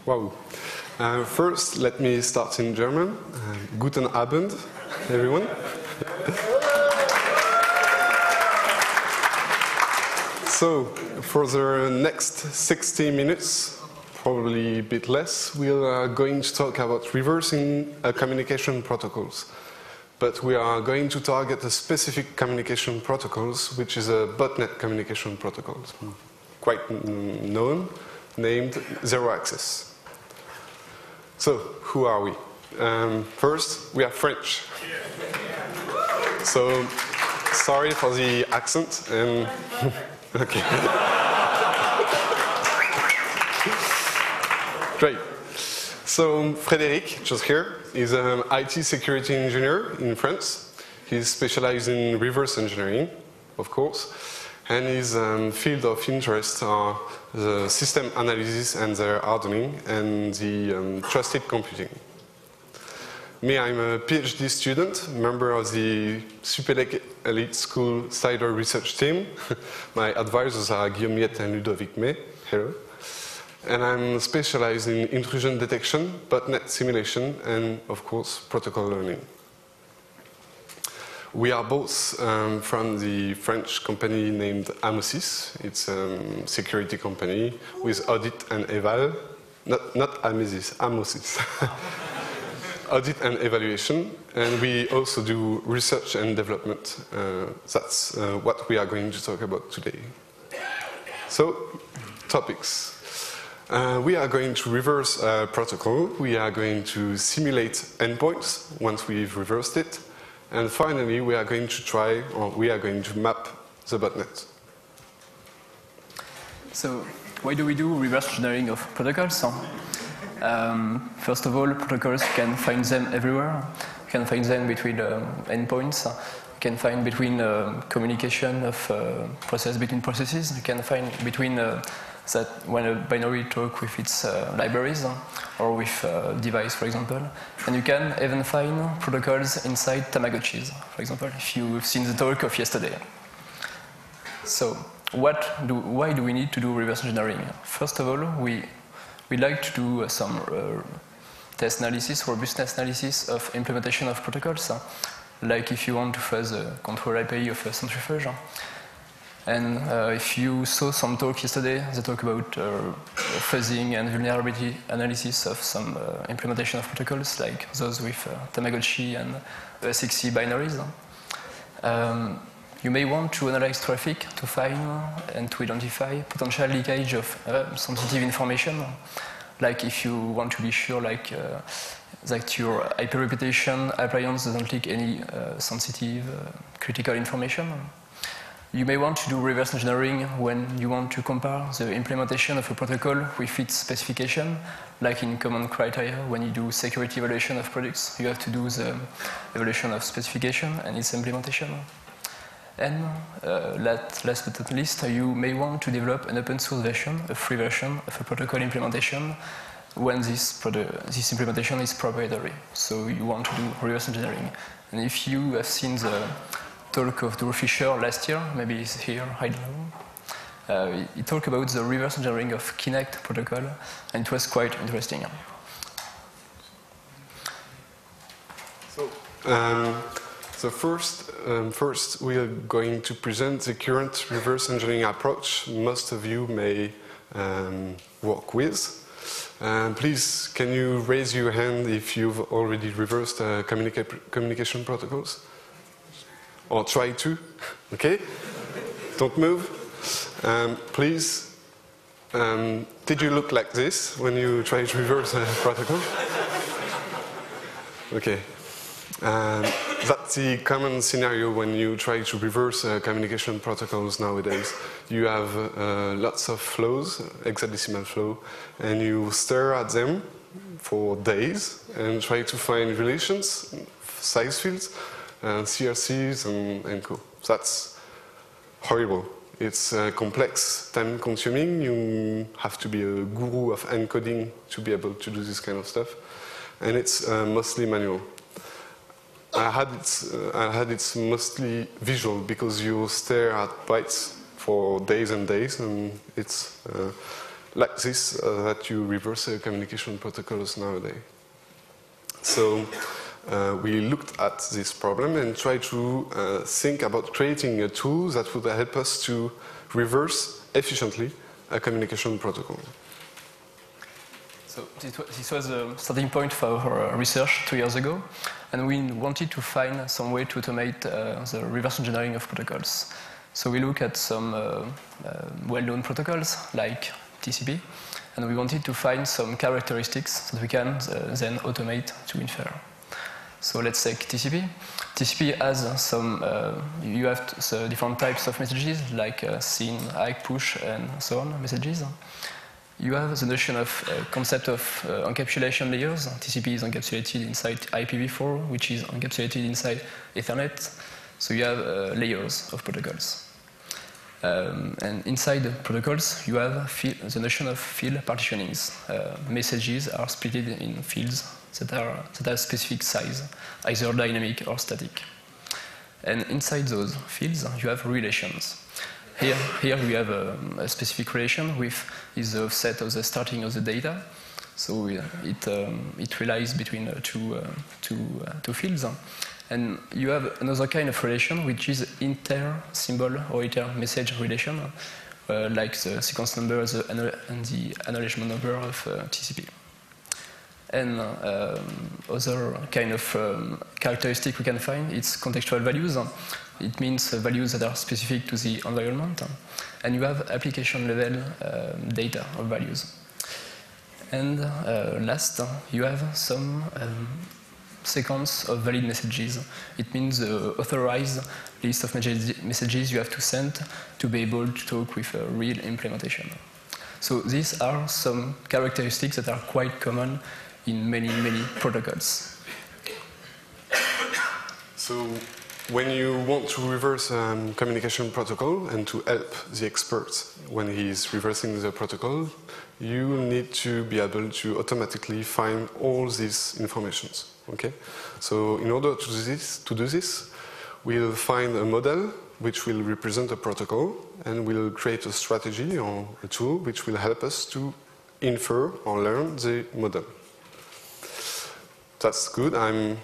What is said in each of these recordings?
Wow. First, let me start in German. Guten Abend, everyone. So, for the next 60 minutes, probably a bit less, we are going to talk about reversing communication protocols. But we are going to target a specific communication protocols, which is a botnet communication protocol, quite known, named Zero Access. So, who are we? First, we are French. So, sorry for the accent. And okay. Great. So, Frédéric, just here, is an IT security engineer in France. He's specialized in reverse engineering, of course. And his field of interest are the system analysis and their hardening and the trusted computing. Me, I'm a PhD student, member of the Supélec Elite School CIDR research team. My advisors are Guillaume Yette and Ludovic May. Hello. And I'm specialized in intrusion detection, botnet simulation, and of course, protocol learning. We are both from the French company named Amosis. It's a security company with audit and eval. Not Amosis, Amosis. Audit and evaluation. And we also do research and development. That's what we are going to talk about today. So, topics. We are going to reverse a protocol. We are going to simulate endpoints once we've reversed it. And finally, we are going to map the botnet. So, why do we do reverse engineering of protocols? First of all, protocols, you can find them everywhere. You can find them between endpoints. You can find between communication of process between processes. You can find between that when a binary talk with its libraries or with a device, for example. And you can even find protocols inside Tamagotchis, for example, if you've seen the talk of yesterday. So, why do we need to do reverse engineering? First of all, we like to do some test analysis, robustness analysis of implementation of protocols, like if you want to fuzz a control IP of a centrifuge. And if you saw some talk yesterday, they talk about fuzzing and vulnerability analysis of some implementation of protocols, like those with Tamagotchi and ESXi binaries. You may want to analyze traffic to find and to identify potential leakage of sensitive information, like if you want to be sure that your IP reputation appliance doesn't leak any sensitive, critical information. You may want to do reverse engineering when you want to compare the implementation of a protocol with its specification, like in common criteria when you do security evaluation of products. You have to do the evaluation of specification and its implementation. And last but not least, you may want to develop an open source version, a free version of a protocol implementation when this implementation is proprietary. So you want to do reverse engineering. And if you have seen the talk of Drew Fisher last year, maybe he's here, I don't know. He talked about the reverse engineering of Kinect protocol, and it was quite interesting. So first we are going to present the current reverse engineering approach most of you may work with. Please, can you raise your hand if you've already reversed communication protocols? Or try to, okay? Don't move. Please, did you look like this when you try to reverse a protocol? Okay. That's the common scenario when you try to reverse communication protocols nowadays. You have lots of flows, hexadecimal flow, and you stare at them for days and try to find relations, size fields, CRCs and co. That's horrible. It's complex, time-consuming. You have to be a guru of encoding to be able to do this kind of stuff, and it's mostly manual. I had it's mostly visual because you stare at bytes for days and days, and it's like this that you reverse communication protocols nowadays. So we looked at this problem and tried to think about creating a tool that would help us to reverse efficiently a communication protocol. So this was a starting point for our research 2 years ago, and we wanted to find some way to automate the reverse engineering of protocols. So we look at some well-known protocols like TCP, and we wanted to find some characteristics that we can then automate to infer. So let's take TCP. TCP has some, you have the different types of messages like SYN, ACK, push, and so on messages. You have the notion of concept of encapsulation layers. TCP is encapsulated inside IPv4, which is encapsulated inside Ethernet. So you have layers of protocols. And inside the protocols, you have the notion of field partitionings. Messages are split in fields that have specific size, either dynamic or static. And inside those fields, you have relations. Here we have a specific relation with is the offset of the starting of the data. So it relies between two fields. And you have another kind of relation, which is inter-symbol or inter-message relation, like the sequence number and the acknowledgement number of TCP. And other kind of characteristic we can find, it's contextual values. It means values that are specific to the environment. And you have application level data of values. And last, you have some sequence of valid messages. It means the authorized list of messages you have to send to be able to talk with a real implementation. So these are some characteristics that are quite common in many protocols. So when you want to reverse communication protocol and to help the expert when he's reversing the protocol, you need to be able to automatically find all these informations. Okay? So in order to do this, we'll find a model which will represent a protocol, and we'll create a strategy or a tool which will help us to infer or learn the model. That's good. I'm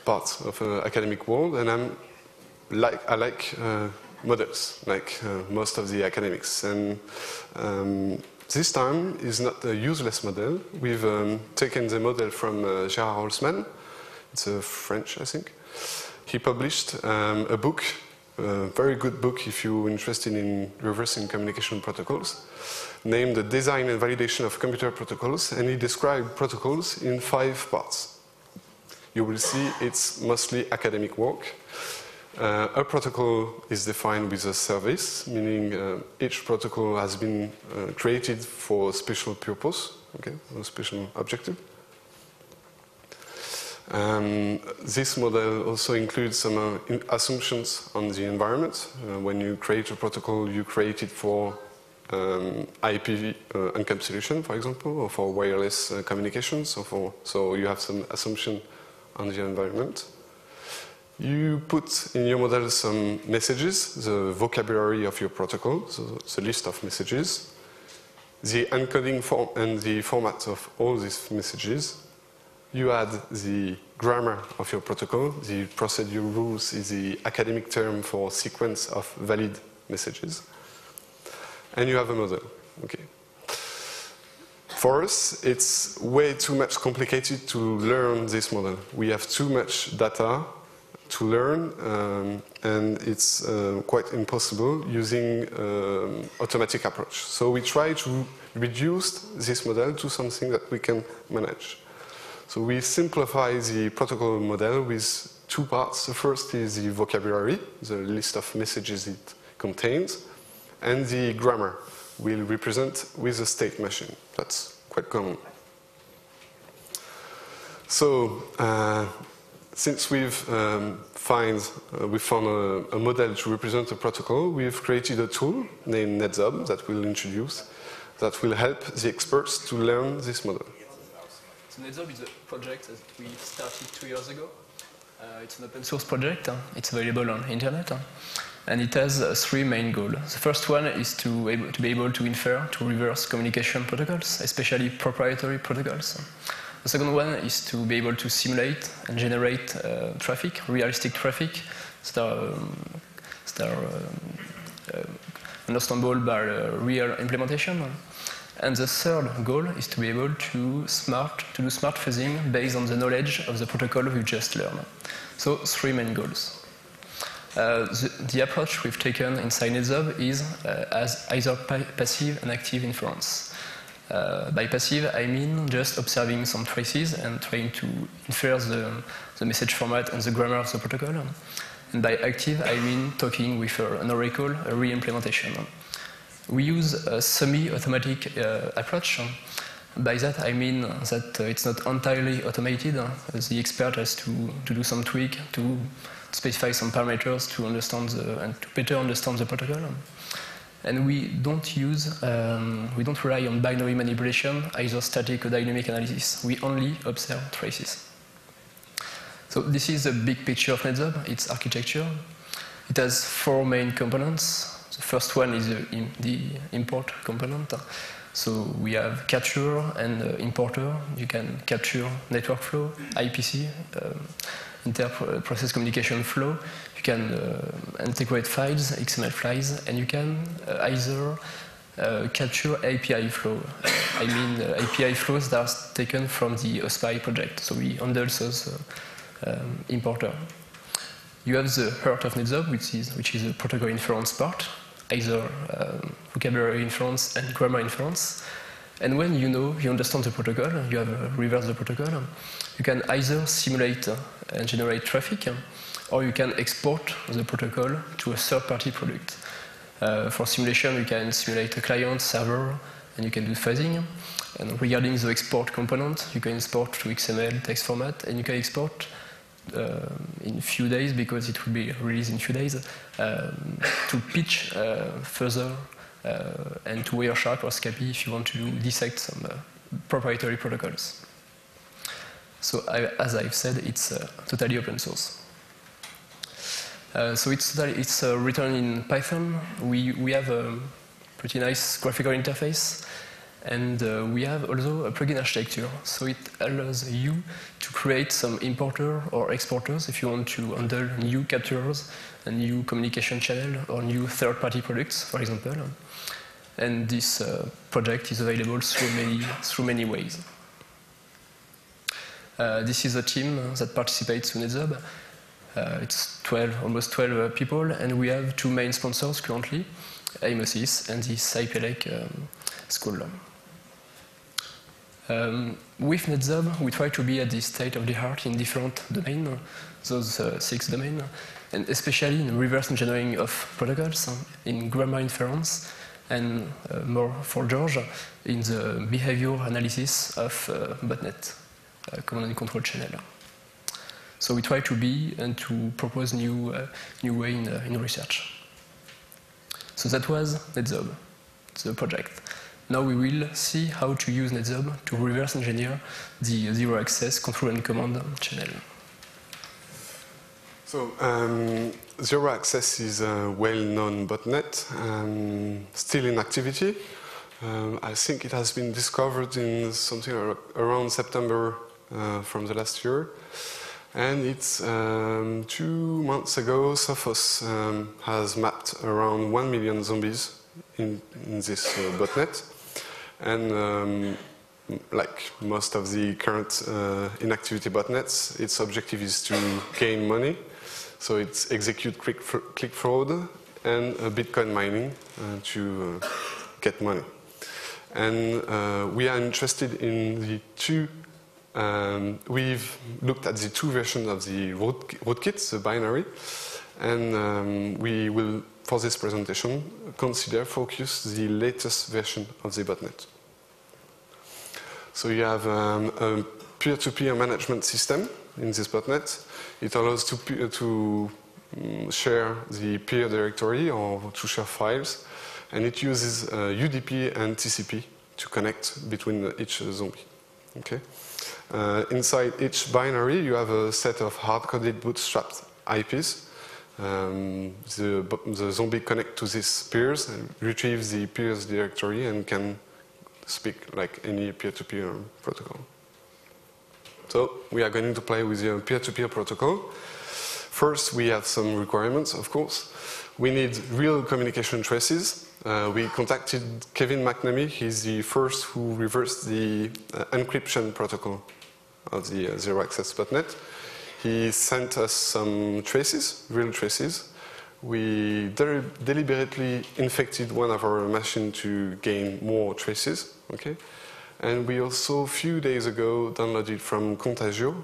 part of an academic world, and I like models, like most of the academics. And this time is not a useless model. We've taken the model from Gerard Holzmann. It's a French, I think. He published a book, a very good book if you're interested in reversing communication protocols, named The Design and Validation of Computer Protocols, and he described protocols in 5 parts. You will see it's mostly academic work. A protocol is defined with a service, meaning each protocol has been created for a special purpose, okay, a special objective. This model also includes some assumptions on the environment. When you create a protocol, you create it for IPv encapsulation, for example, or for wireless communications, so you have some assumption on the environment. You put in your model some messages, the vocabulary of your protocol, so the list of messages, the encoding form and the format of all these messages. You add the grammar of your protocol. The procedure rules is the academic term for sequence of valid messages. And you have a model. Okay. For us, it's way too much complicated to learn this model. We have too much data to learn, and it's quite impossible using automatic approach. So we try to reduce this model to something that we can manage. So we simplify the protocol model with 2 parts. The first is the vocabulary, the list of messages it contains, and the grammar will represent with a state machine. That's quite common. So since we've found a model to represent a protocol, we've created a tool named NetZob that we'll introduce that will help the experts to learn this model. So NetZob is a project that we started 2 years ago. It's an open source project. It's available on internet. And it has three main goals. The first one is to be able to infer to reverse communication protocols, especially proprietary protocols. The second one is to be able to simulate and generate traffic, realistic traffic, that are understandable by real implementation. And the third goal is to be able to do smart fuzzing based on the knowledge of the protocol we've just learned. So three main goals. The approach we've taken inside NetZob is as either passive and active inference. By passive, I mean just observing some traces and trying to infer the message format and the grammar of the protocol. And by active, I mean talking with an oracle, a re-implementation. We use a semi-automatic approach. By that, I mean that it's not entirely automated. The expert has to do some tweak, to specify some parameters to understand and to better understand the protocol. And we don't rely on binary manipulation, either static or dynamic analysis. We only observe traces. So this is a big picture of NetZob, its architecture. It has four main components. The first one is the import component. So we have capture and importer. You can capture network flow, IPC, inter-process communication flow. You can integrate files, XML files, and you can either capture API flow. I mean API flows that are taken from the OSPI project. So we handle those importer. You have the heart of NetZob, which is a protocol inference part, either vocabulary inference and grammar inference. And when you understand the protocol, you have reverse the protocol, you can either simulate and generate traffic, or you can export the protocol to a third-party product. For simulation, you can simulate a client, server, and you can do fuzzing. And regarding the export component, you can export to XML text format, and you can export in a few days, because it will be released in a few days, to pitch further and to Wireshark or Scapy if you want to dissect some proprietary protocols. So as I've said, it's totally open source. So it's written in Python. We have a pretty nice graphical interface. And we have also a plugin architecture, so it allows you to create some importer or exporters if you want to handle new captures, a new communication channel, or new third-party products, for example. And this project is available through many ways. This is a team that participates in NetZob. It's almost 12 people, and we have two main sponsors currently, Aimosis and the SciPelec school. With NetZob, we try to be at the state of the art in different domains, those 6 domains, and especially in reverse engineering of protocols, in grammar inference, and more for George, in the behavior analysis of botnet, command and control channel. So we try to be and to propose new way in research. So that was NetZob, the project. Now we will see how to use NetZob to reverse engineer the zero access control and command channel. So zero access is a well-known botnet, still in activity. I think it has been discovered in something around September from the last year. And it's 2 months ago, Sophos has mapped around 1 million zombies in this botnet. And like most of the current inactivity botnets, its objective is to gain money. So it's execute click fraud and Bitcoin mining to get money. And we are interested in the two. We've looked at the 2 versions of the rootkit, the binary, and we will, for this presentation, focus the latest version of the botnet. So you have a peer-to-peer management system in this botnet. It allows to share the peer directory or to share files, and it uses UDP and TCP to connect between each zombie. Okay. Inside each binary, you have a set of hard-coded bootstrapped IPs the zombie connect to these peers, and retrieves the peers directory, and can speak like any peer-to-peer protocol. So we are going to play with the peer-to-peer protocol. First, we have some requirements, of course. We need real communication traces. We contacted Kevin McNamee. He's the first who reversed the encryption protocol of the zero-access botnet. He sent us some traces, real traces. We deliberately infected one of our machines to gain more traces. Okay? And we also, a few days ago, downloaded from Contagio.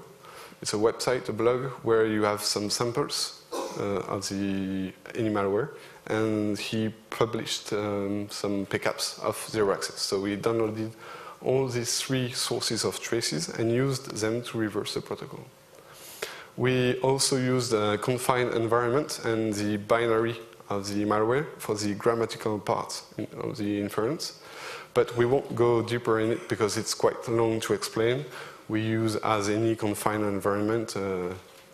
It's a website, a blog, where you have some samples of the any malware. And he published some pickups of zero access. So we downloaded all these three sources of traces and used them to reverse the protocol. We also used a confined environment and the binary of the malware for the grammatical part of the inference. But we won't go deeper in it because it's quite long to explain. We use, as any confined environment,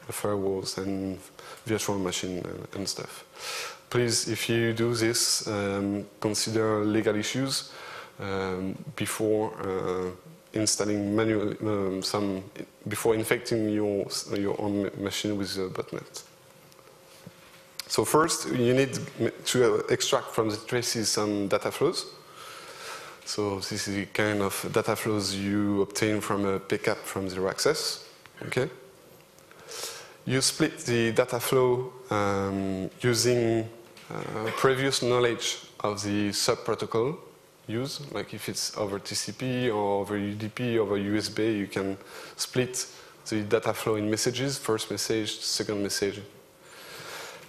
firewalls and virtual machine and stuff. Please, if you do this, consider legal issues before installing manually before infecting your own machine with a botnet. So first, you need to extract from the traces some data flows. So this is the kind of data flows you obtain from a pickup from zero access. Okay. You split the data flow using previous knowledge of the sub-protocol used, like if it's over TCP or over UDP, over USB, you can split the data flow in messages, first message, second message.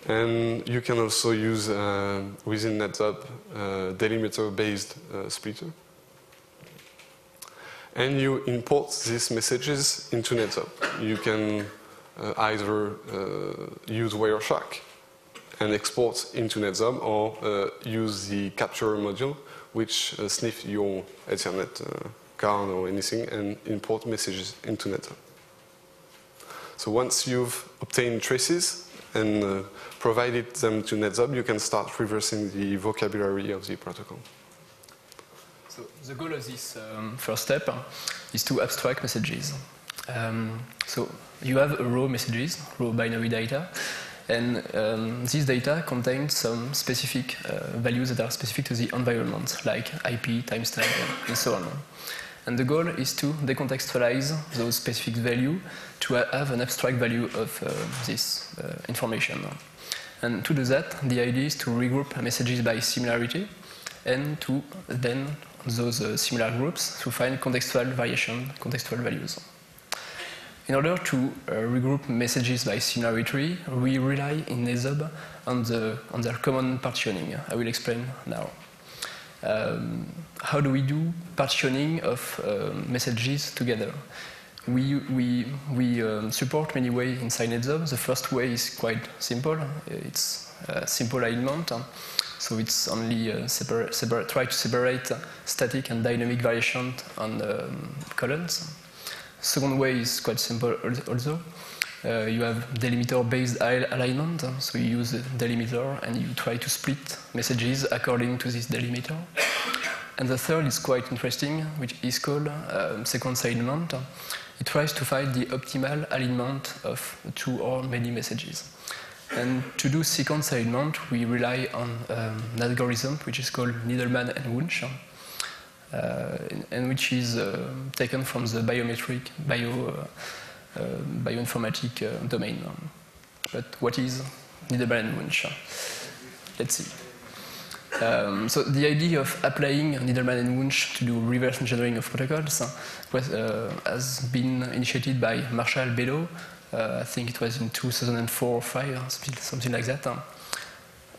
And you can also use, within NetZob, delimiter-based splitter. And you import these messages into NetZob. You can either use Wireshark and export into NetZob, or use the capture module, which sniff your Ethernet card or anything and import messages into NetZob. So once you've obtained traces and provided them to NetZob, you can start reversing the vocabulary of the protocol. So the goal of this first step is to abstract messages. So you have raw messages, raw binary data, and this data contains some specific values that are specific to the environment, like IP, timestamp, and so on. And the goal is to decontextualize those specific values to have an abstract value of this information. And to do that, the idea is to regroup messages by similarity and to then those similar groups to find contextual variation, contextual values. In order to regroup messages by similarity, we rely in NetZob on their common partitioning. I will explain now. How do we do partitioning of messages together? We support many ways inside NetZob. The first way is quite simple. It's simple alignment. So it's only try to separate static and dynamic variation on columns. Second way is quite simple also. You have delimiter-based alignment, so you use a delimiter and you try to split messages according to this delimiter. And the third is quite interesting, which is called sequence alignment. It tries to find the optimal alignment of two or many messages. And to do sequence alignment, we rely on an algorithm which is called Needleman and Wunsch, and which is taken from the bioinformatic domain. But what is Needleman and Wunsch? Let's see. So the idea of applying Needleman and Wunsch to do reverse engineering of protocols has been initiated by Marshall Bellow. I think it was in 2004 or 2005, something like that.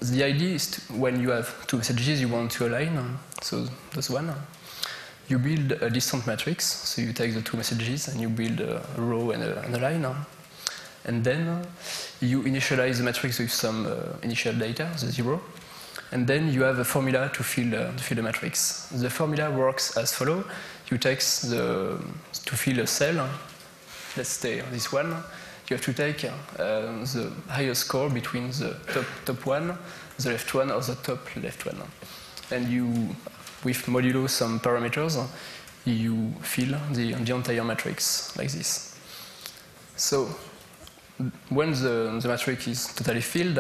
The idea is when you have two messages you want to align, so this one, you build a distant matrix. So you take the two messages and you build a row and a line. And then you initialize the matrix with some initial data, the 0. And then you have a formula to fill the matrix. The formula works as follows. You take to fill a cell, let's say this one, you have to take the highest score between the top one, the left one, or the top left one. And you, with modulo some parameters, you fill the entire matrix like this. So when the matrix is totally filled,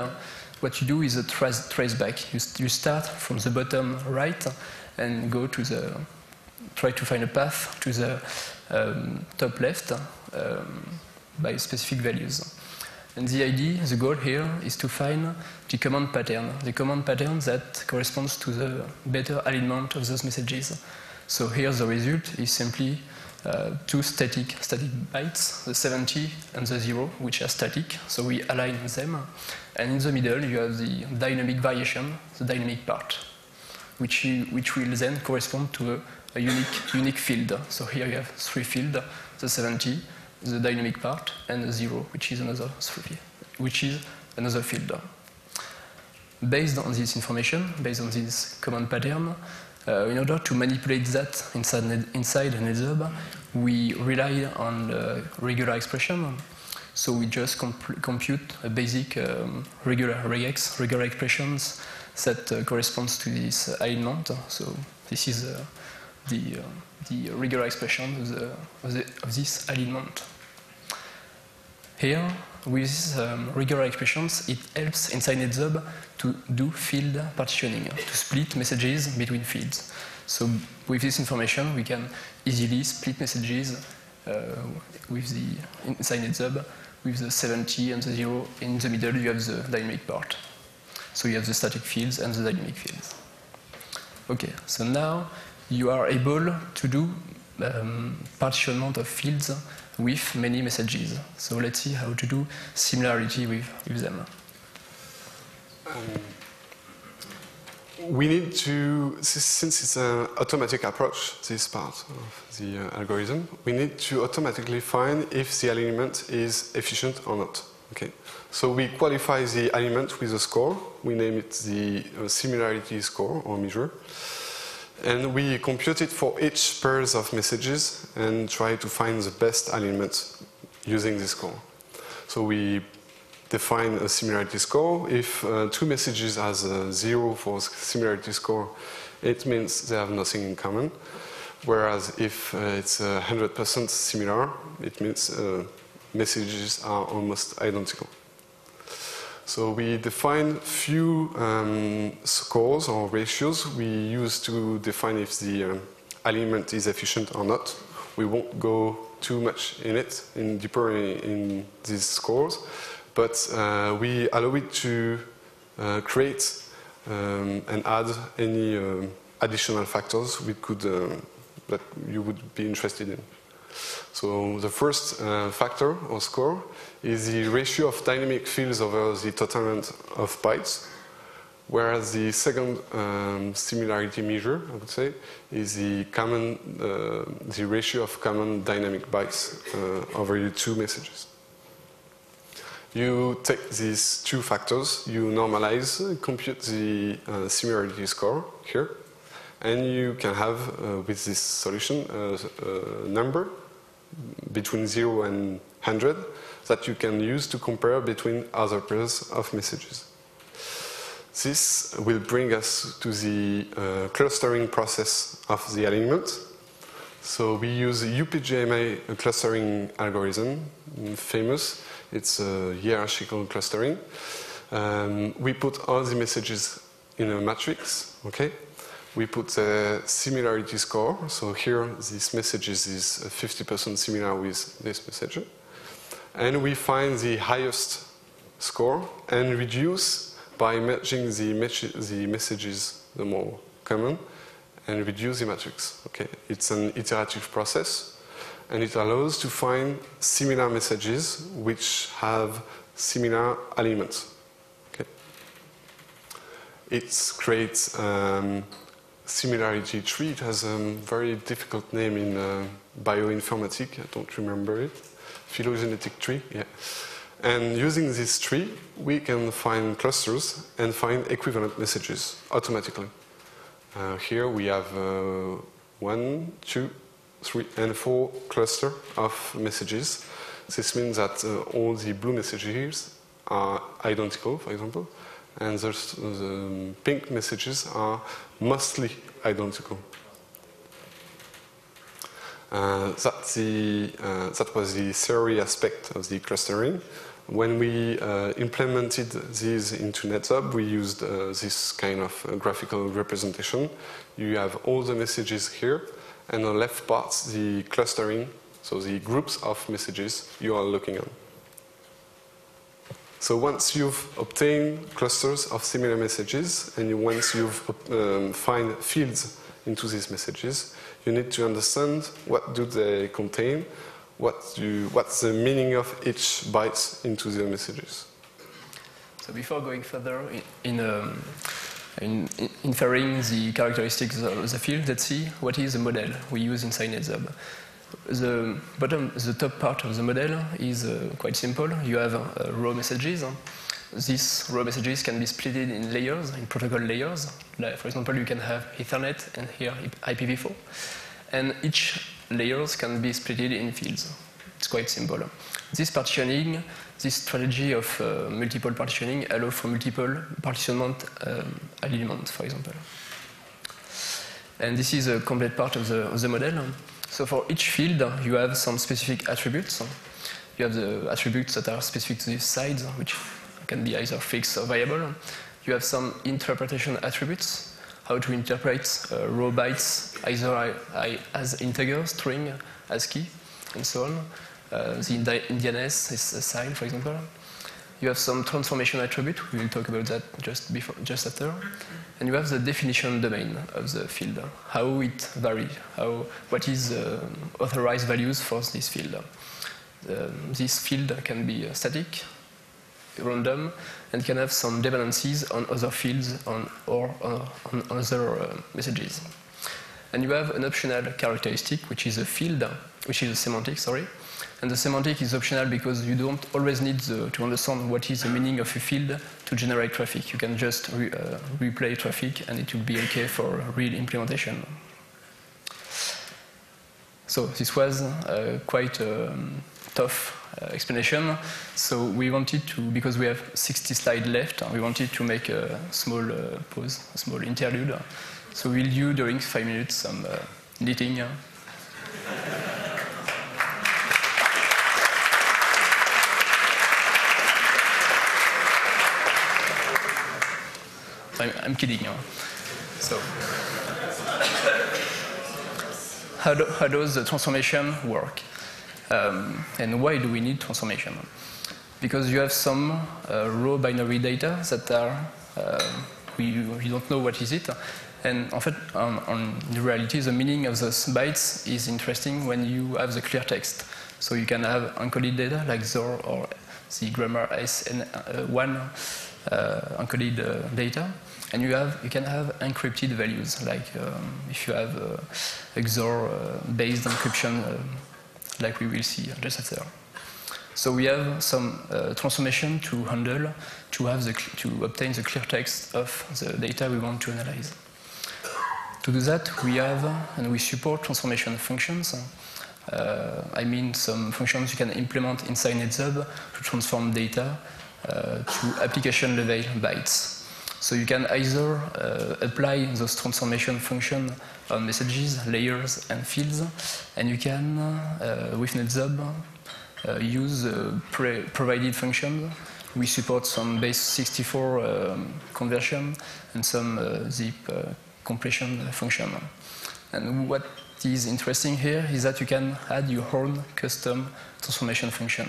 what you do is a trace back. You start from the bottom right and go to the, try to find a path to the top left by specific values. And the idea, the goal here is to find the command pattern that corresponds to the better alignment of those messages. So here the result is simply two static bytes, the 70 and the 0, which are static, so we align them. And in the middle you have the dynamic variation, the dynamic part, which will then correspond to a unique field. So here you have three fields, the 70, the dynamic part, and the 0, which is another field. Based on this information, based on this command pattern, in order to manipulate that inside a NetZub, we rely on regular expression. So we just compute a basic regular regex, regular expressions that corresponds to this alignment. So this is the regular expression of this alignment. Here, with regular expressions, it helps inside NetZub to do field partitioning, to split messages between fields. So with this information, we can easily split messages with the inside NetZub with the 70 and the 0. In the middle, you have the dynamic part. So you have the static fields and the dynamic fields. Okay, so now you are able to do partitionment of fields with many messages. So let's see how to do similarity with them. We need to, since it's an automatic approach, this part of the algorithm, we need to automatically find if the alignment is efficient or not. Okay. So we qualify the alignment with a score. We name it the similarity score or measure. And we compute it for each pairs of messages and try to find the best alignment using this score. So we define a similarity score. If two messages has a 0 for similarity score, it means they have nothing in common. Whereas if it's 100% similar, it means messages are almost identical. So we define few scores or ratios we use to define if the alignment is efficient or not. We won't go too much deeper in these scores, but we allow it to create and add any additional factors we could that you would be interested in. So the first factor or score is the ratio of dynamic fields over the total amount of bytes, whereas the second similarity measure, I would say, is the ratio of common dynamic bytes over the two messages. You take these two factors, you normalize, compute the similarity score here, and you can have, with this solution, a number between 0 and 100 that you can use to compare between other pairs of messages. This will bring us to the clustering process of the alignment. So we use a UPGMA clustering algorithm, famous. It's a hierarchical clustering. We put all the messages in a matrix, okay? We put the similarity score. So here, this message is 50% similar with this message. And we find the highest score and reduce by matching the messages the more common and reduce the matrix. Okay, it's an iterative process and it allows to find similar messages which have similar alignments. Okay. It creates similarity tree. It has a very difficult name in bioinformatics. I don't remember it. Phylogenetic tree, yeah. And using this tree, we can find clusters and find equivalent messages automatically. Here we have 1, 2, 3, and 4 clusters of messages. This means that all the blue messages are identical, for example, and the pink messages are mostly identical. That was the theory aspect of the clustering. When we implemented these into NetHub, we used this kind of graphical representation. You have all the messages here, and on the left part, the clustering, so the groups of messages you are looking at. So once you've obtained clusters of similar messages, and once you've find fields into these messages, you need to understand what do they contain, what's the meaning of each byte into the messages. So before going further in inferring the characteristics of the field, let's see what is the model we use inside NetHub. The top part of the model is quite simple. You have raw messages. These raw messages can be split in layers, in protocol layers. Like, for example, you can have Ethernet and here IPv4. And each layers can be split in fields. It's quite simple. This partitioning, this strategy of multiple partitioning allows for multiple partitionment elements, for example. And this is a complete part of the model. So for each field, you have some specific attributes. You have the attributes that are specific to this side, which can be either fixed or variable. You have some interpretation attributes, how to interpret raw bytes either as integer, string, ASCII, and so on. The indianness is a sign, for example. You have some transformation attribute. We will talk about that just after. And you have the definition domain of the field, how it varies, what is authorized values for this field. This field can be static, random, and can have some dependencies on other fields or on other messages. And you have an optional characteristic, which is a field, which is a semantic, sorry. And the semantic is optional because you don't always need to understand what is the meaning of a field to generate traffic. You can just replay traffic and it will be okay for real implementation. So this was quite a tough explanation. So we wanted to, because we have 60 slides left, we wanted to make a small pause, a small interlude. So we'll do during 5 minutes some knitting. I'm kidding. So, how does the transformation work? And why do we need transformation? Because you have some raw binary data that are, we don't know what is it. And in fact, in reality, the meaning of those bytes is interesting when you have the clear text. So you can have encoded data like ZOR or the grammar SN1 encoded data. And you can have encrypted values, like if you have XOR-based encryption, like we will see just after. So we have some transformation to handle to obtain the clear text of the data we want to analyze. To do that, we have and we support transformation functions. I mean some functions you can implement inside NetHub to transform data to application level bytes. So you can either apply those transformation functions on messages, layers, and fields, and you can, with NetHub, use provided functions. We support some base 64 conversion and some zip completion function. And what is interesting here is that you can add your own custom transformation function.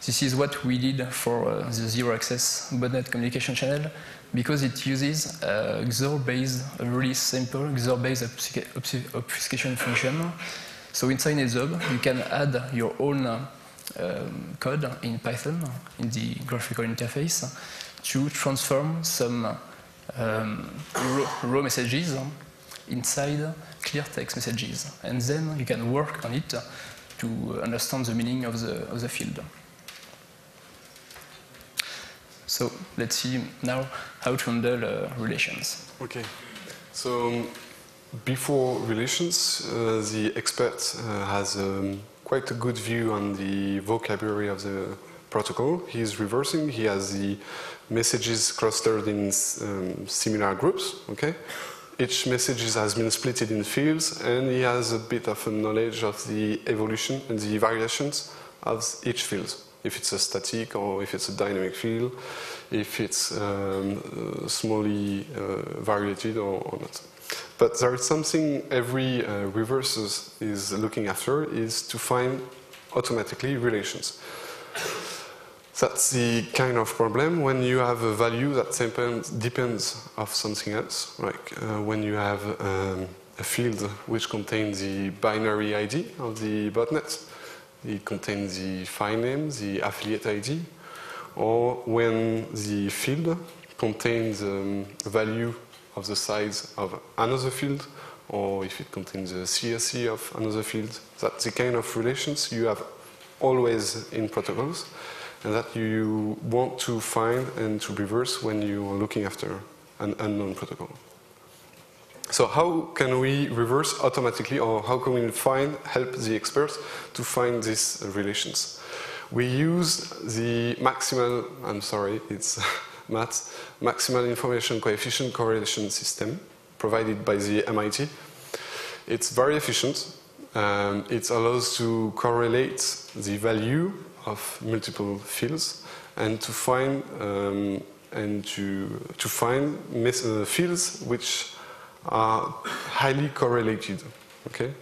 This is what we did for the zero-access botnet communication channel, because it uses XOR-based, a really simple XOR-based obfuscation function. So inside NetHub, you can add your own code in Python, in the graphical interface, to transform some raw messages inside clear text messages. And then you can work on it to understand the meaning of the field. So let's see now how to handle relations. Okay. So before relations, the expert has quite a good view on the vocabulary of the protocol. He's reversing. He has the messages clustered in similar groups. Okay, each message has been split in fields, and he has a bit of a knowledge of the evolution and the variations of each field. If it's a static or if it's a dynamic field, if it's smallly variated or not. But there is something every reverser is looking after, is to find automatically relations. That's the kind of problem when you have a value that depends of something else. Like when you have a field which contains the binary ID of the botnet, it contains the file name, the affiliate ID, or when the field contains a value of the size of another field, or if it contains a CSC of another field. That's the kind of relations you have always in protocols, and that you want to find and to reverse when you are looking after an unknown protocol. So how can we reverse automatically, or how can we help the experts to find these relations? We use the maximal, I'm sorry, it's maths, maximal information coefficient correlation system provided by the MIT. It's very efficient. It allows to correlate the value of multiple fields and to find fields which are highly correlated. Okay.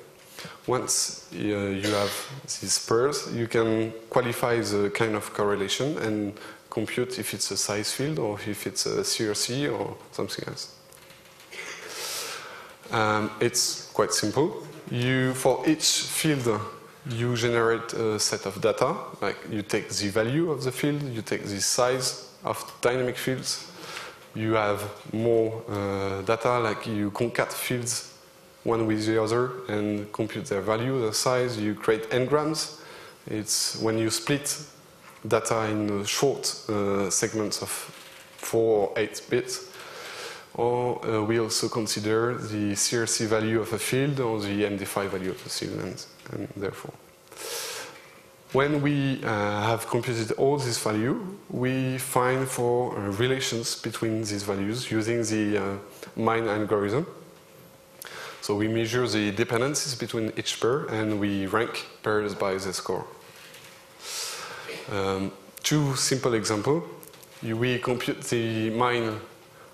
Once you have these pairs, you can qualify the kind of correlation and compute if it's a size field or if it's a CRC or something else. It's quite simple. For each field, you generate a set of data. Like you take the value of the field, you take the size of dynamic fields. You have more data, like you concat fields one with the other and compute their value, their size. You create n-grams. It's when you split data in short segments of 4 or 8 bits. Or we also consider the CRC value of a field or the MD5 value of the field, and therefore. When we have computed all this value, we find for relations between these values using the MINE algorithm. So we measure the dependencies between each pair and we rank pairs by the score. Two simple examples. We compute the MINE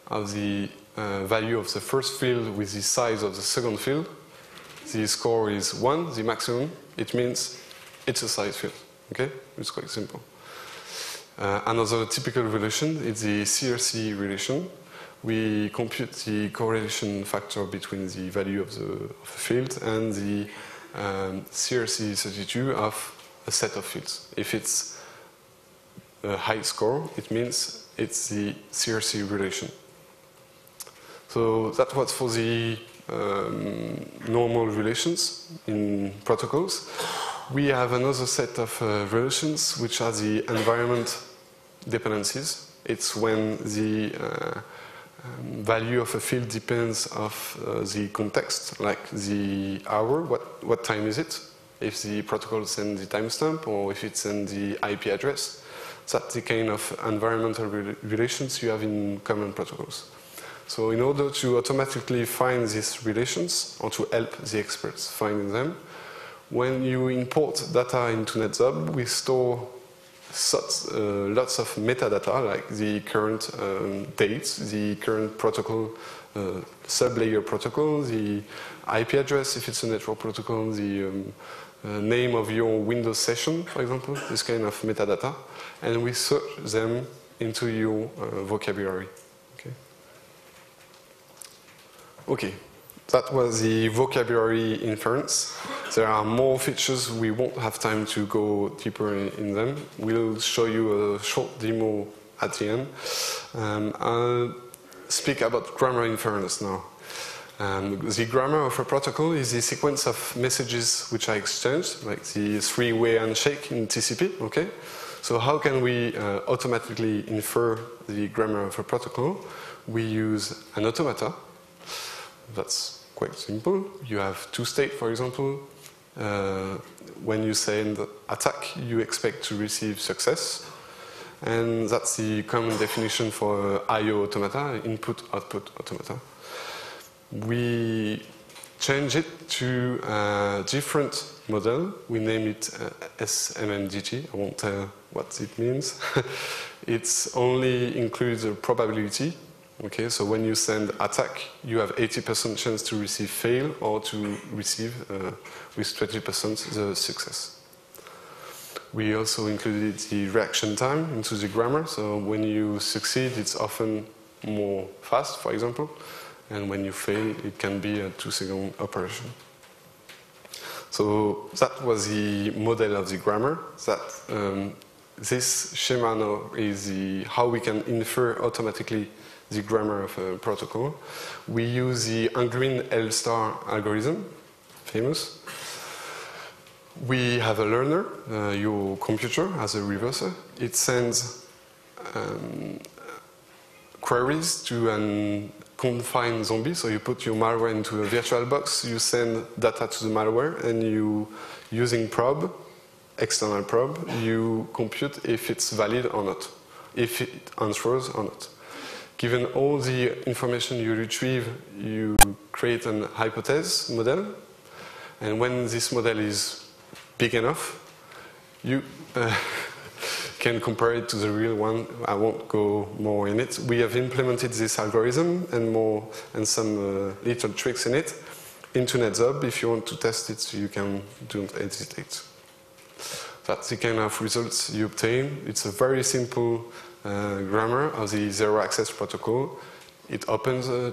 of the value of the first field with the size of the second field. The score is 1, the maximum. It means it's a size field. Okay? It's quite simple. Another typical relation is the CRC relation. We compute the correlation factor between the value of a field and the CRC32 of a set of fields. If it's a high score, it means it's the CRC relation. So that was for the normal relations in protocols. We have another set of relations which are the environment dependencies. It's when the value of a field depends of the context, like the hour, what time is it, if the protocol sends the timestamp or if it sends the IP address. That's the kind of environmental relations you have in common protocols. So in order to automatically find these relations, or to help the experts finding them, when you import data into NetZob, we store lots of metadata, like the current dates, the current protocol, sub-layer protocol, the IP address if it's a network protocol, the name of your Windows session, for example, this kind of metadata, and we search them into your vocabulary. Okay, that was the vocabulary inference. There are more features. We won't have time to go deeper in them. We'll show you a short demo at the end. I'll speak about grammar inference now. The grammar of a protocol is the sequence of messages which are exchanged, like the three-way handshake in TCP. Okay, so how can we automatically infer the grammar of a protocol? We use an automata. That's quite simple. You have two states, for example. when you send attack, you expect to receive success. And that's the common definition for I/O automata, input-output automata. We change it to a different model. We name it SMMDT. I won't tell what it means. It only includes a probability. Okay, so when you send attack, you have 80% chance to receive fail or to receive with 20% the success. We also included the reaction time into the grammar. So when you succeed, it's often more fast, for example. And when you fail, it can be a 2-second operation. So that was the model of the grammar. This schema now is how we can infer automatically the grammar of a protocol. We use the Ungreen L-star algorithm, famous. We have a learner, your computer as a reverser. It sends queries to a confined zombie. So you put your malware into a virtual box, you send data to the malware, and you, using probe, external probe, you compute if it's valid or not, if it answers or not. Given all the information you retrieve, you create an hypothesis model. And when this model is big enough, you can compare it to the real one. I won't go more in it. We have implemented this algorithm and some little tricks in it into NetZub. If you want to test it, you can don't hesitate. That's the kind of results you obtain. It's a very simple grammar of the zero access protocol. It opens a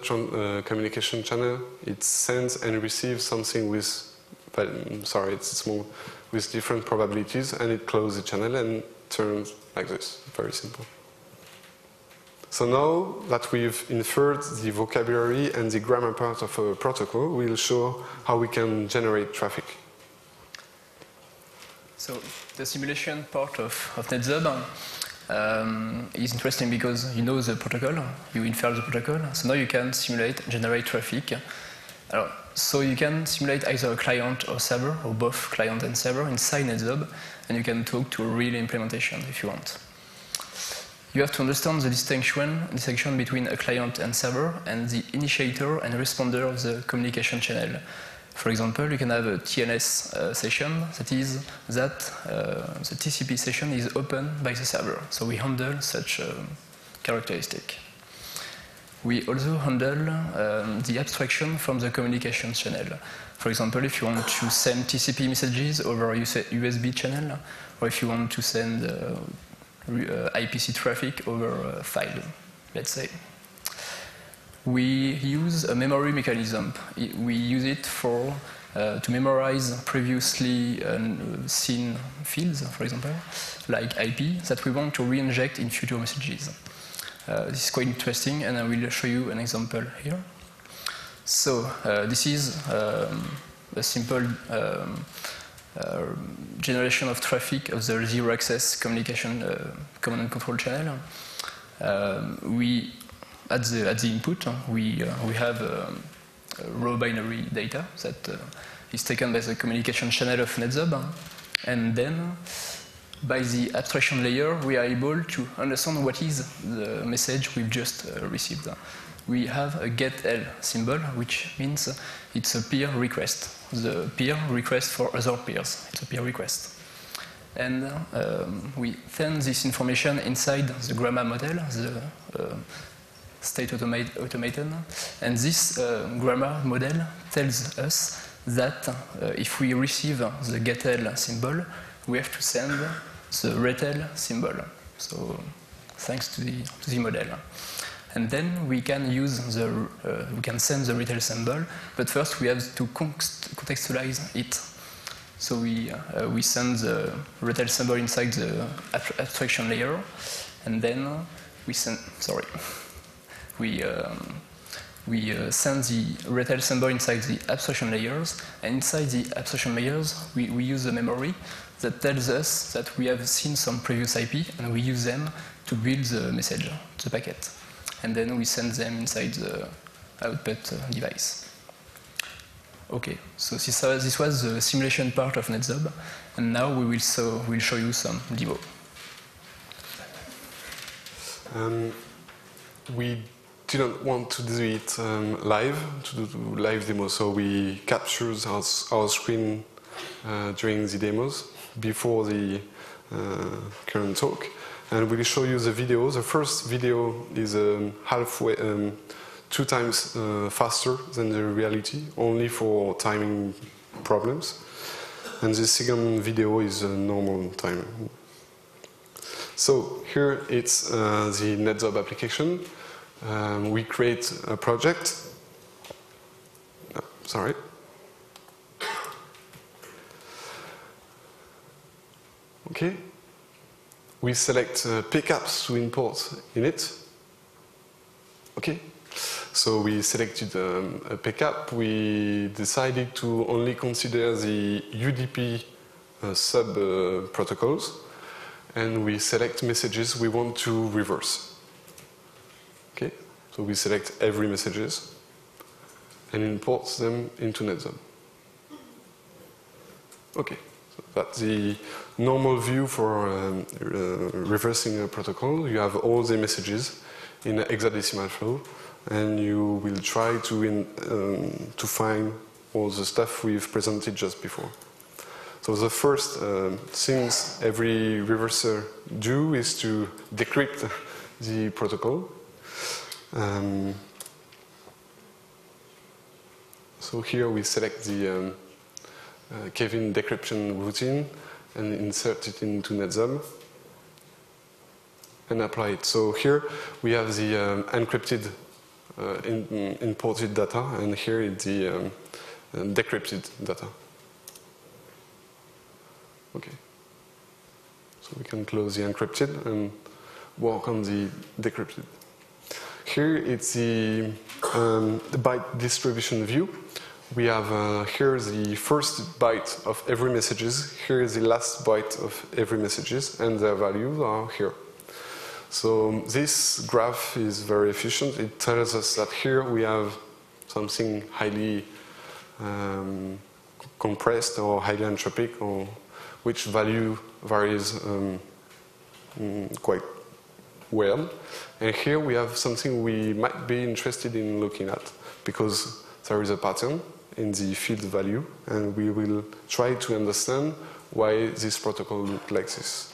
communication channel. It sends and receives something with, it's small, with different probabilities, and it closes the channel and turns like this. Very simple. So now that we've inferred the vocabulary and the grammar part of a protocol, we'll show how we can generate traffic. So the simulation part of NetZub is interesting because you know the protocol, you infer the protocol, so now you can simulate, generate traffic. So you can simulate either a client or server, or both client and server inside NetZub, and you can talk to a real implementation if you want. You have to understand the distinction between a client and server and the initiator and responder of the communication channel. For example, you can have a TLS session, that is that the TCP session is opened by the server. So we handle such a characteristic. We also handle the abstraction from the communication channel. For example, if you want to send TCP messages over a USB channel, or if you want to send IPC traffic over a file, let's say. We use a memory mechanism. We use it for to memorize previously seen fields, for example, like IP, that we want to re-inject in future messages. This is quite interesting, and I will show you an example here. So this is a simple generation of traffic of the zero access communication command and control channel. At the input, we have raw binary data that is taken by the communication channel of NetZub, and then by the abstraction layer, we are able to understand what is the message we've just received. We have a getL symbol, which means it's a peer request. The peer request for other peers. It's a peer request. And we send this information inside the grammar model, the state automaton. And this grammar model tells us that if we receive the getL symbol, we have to send the retel symbol. So thanks to the model. And then we can we can send the retel symbol, but first we have to contextualize it. So we send the retel symbol inside the abstraction layer, and then we send the retel symbol inside the abstraction layers, and inside the abstraction layers we use the memory that tells us that we have seen some previous IP, and we use them to build the message, the packet. And then we send them inside the output device. Okay, so this was the simulation part of NetZob, and now we'll show you some demo. We didn't want to do it live, to do live demo, so we captured our screen during the demos before the current talk, and we'll show you the video. The first video is halfway, 2 times faster than the reality, only for timing problems, and the second video is a normal time. So here it's the NetZob application. We create a project. Sorry. Okay. We select pickups to import in it. Okay. So we selected a pickup. We decided to only consider the UDP sub protocols, and we select messages we want to reverse. Okay. So we select every messages and import them into NetZob. Okay. So that's the normal view for reversing a protocol. You have all the messages in a hexadecimal flow, and you will try to find all the stuff we've presented just before. So the first things every reverser do is to decrypt the protocol. So here we select the Kevin decryption routine and insert it into NetZob and apply it. So here we have the encrypted imported data, and here is the decrypted data. Okay. So we can close the encrypted and work on the decrypted. Here it's the byte distribution view. We have here the first byte of every messages. Here is the last byte of every messages, and their values are here. So this graph is very efficient. It tells us that here we have something highly compressed or highly entropic, or which value varies quite well. And here we have something we might be interested in looking at, because there is a pattern in the field value, and we will try to understand why this protocol looks like this.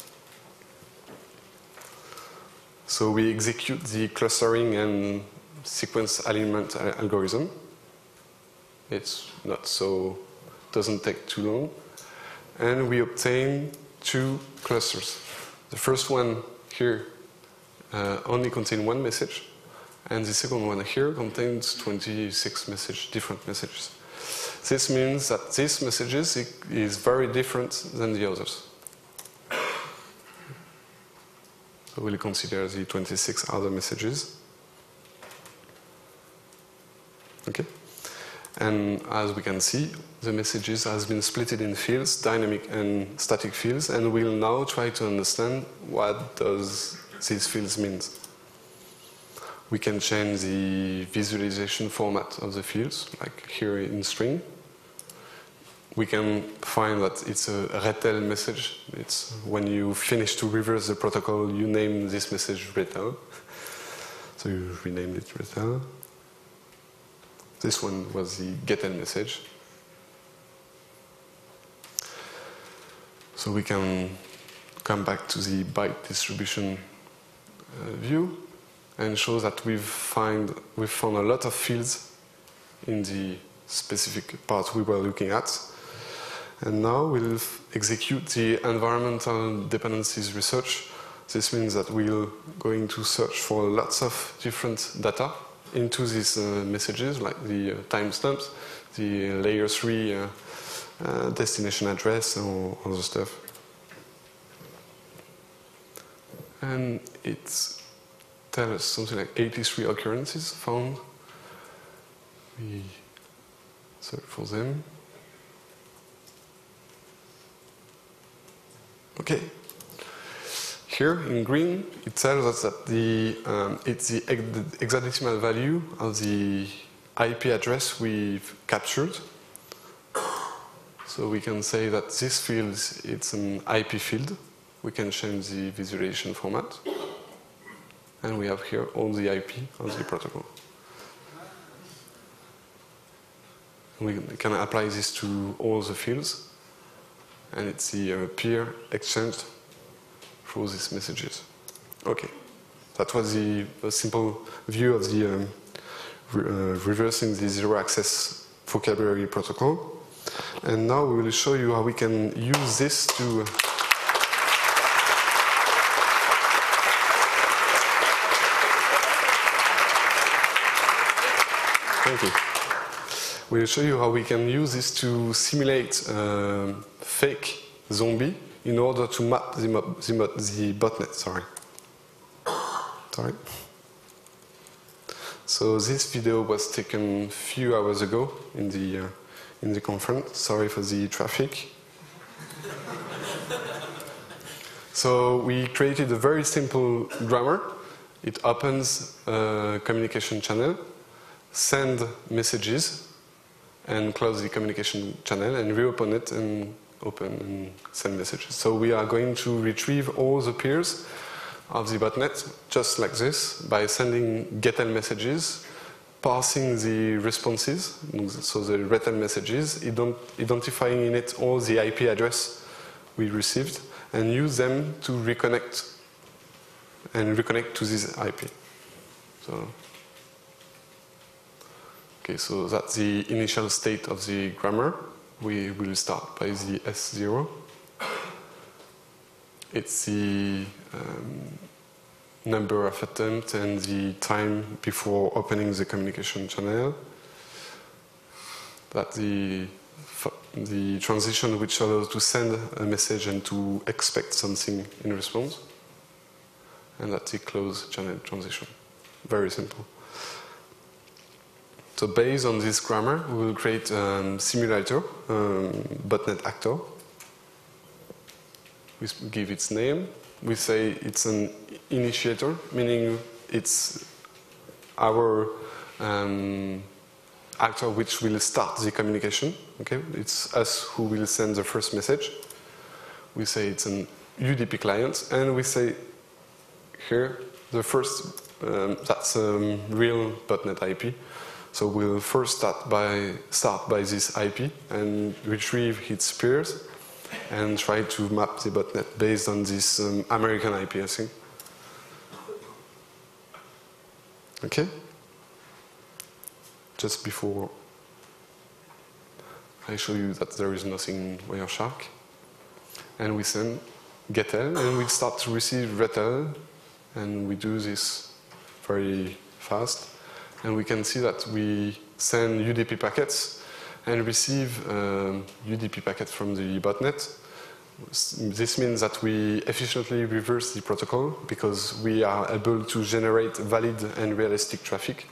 So we execute the clustering and sequence alignment algorithm. It's not so, doesn't take too long. And we obtain 2 clusters. The first one here only contains 1 message, and the second one here contains 26 different messages. This means that this messages is very different than the others. So we'll consider the 26 other messages. Okay. And as we can see, the messages has been split in fields, dynamic and static fields, and we'll now try to understand what does these fields mean. We can change the visualization format of the fields, like here in string. We can find that it's a retel message. It's when you finish to reverse the protocol, you name this message retel. So you renamed it retel. This one was the getel message. So we can come back to the byte distribution view and show that we've found a lot of fields in the specific part we were looking at. And now we'll execute the environmental dependencies research. This means that we're going to search for lots of different data into these messages, like the timestamps, the layer 3 destination address, or other stuff. And it tells us something like 83 occurrences found. We search for them. Okay. Here in green, it tells us that it's the hexadecimal value of the IP address we've captured. So we can say that this field, it's an IP field. We can change the visualization format. And we have here all the IP of the protocol. We can apply this to all the fields. And it's the peer exchange through these messages. Okay, that was a simple view of the reversing the zero access vocabulary protocol. And now we will show you how we can use this to Thank you. We'll show you how we can use this to simulate fake zombie in order to map the botnet. Sorry. So this video was taken a few hours ago in the conference. Sorry for the traffic. So we created a very simple grammar. It opens a communication channel, send messages, and close the communication channel, and reopen it and open and send messages. So we are going to retrieve all the peers of the botnet just like this by sending GETL messages, parsing the responses, so the RETL messages, identifying in it all the IP address we received, and use them to reconnect to this IP. So that's the initial state of the grammar. We will start by the S0. It's the number of attempts and the time before opening the communication channel. That's the transition which allows to send a message and to expect something in response. And that's the close channel transition. Very simple. So based on this grammar, we will create a simulator, botnet actor. We give its name. We say it's an initiator, meaning it's our actor which will start the communication. Okay, it's us who will send the first message. We say it's an UDP client, and we say here the first that's a real botnet IP. So we'll first start by this IP and retrieve its peers and try to map the botnet based on this American IP, I think. Okay? Just before I show you that there is nothing Wireshark. And we send GETL, and we start to receive RETL, and we do this very fast. And we can see that we send UDP packets and receive UDP packets from the botnet. This means that we efficiently reverse the protocol because we are able to generate valid and realistic traffic.